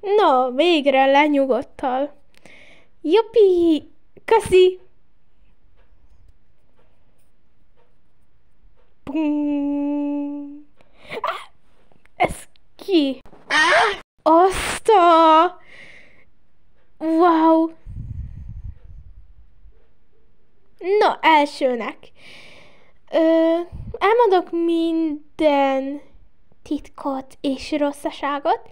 No, végre lenyugodtál. Jupi! Köszi! Bum. Ez ki? Azt a... Wow! Na, elsőnek. Elmondok minden titkot és rosszaságot.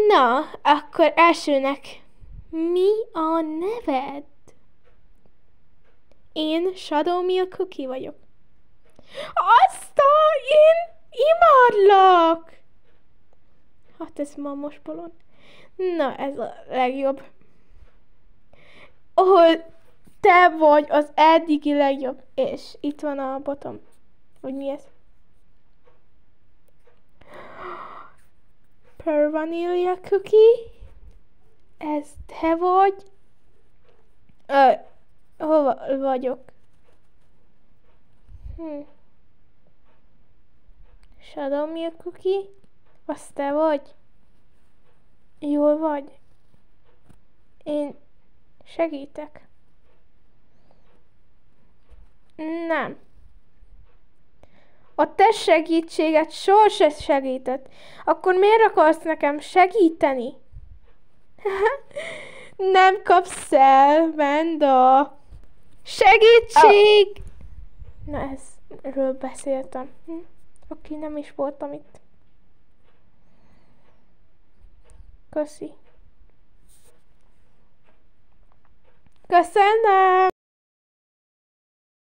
Na, akkor elsőnek. Mi a neved? Én Shadow Milk Cookie vagyok. Azt a... Én imádlak! Hát ez ma most bolond. Na, ez a legjobb. Ahol te vagy az eddigi legjobb. És itt van a botom. Vagy mi ez? Per Vanilla Cookie. Ez te vagy. Hova vagyok? Shadow Milk Cookie. Az te vagy? Jól vagy? Én segítek. Nem. A te segítséget sosem segített. Akkor miért akarsz nekem segíteni? Nem kapsz el, Venda. Segítség! Na, erről beszéltem. Oké, nem is voltam itt. Köszi. Köszönöm!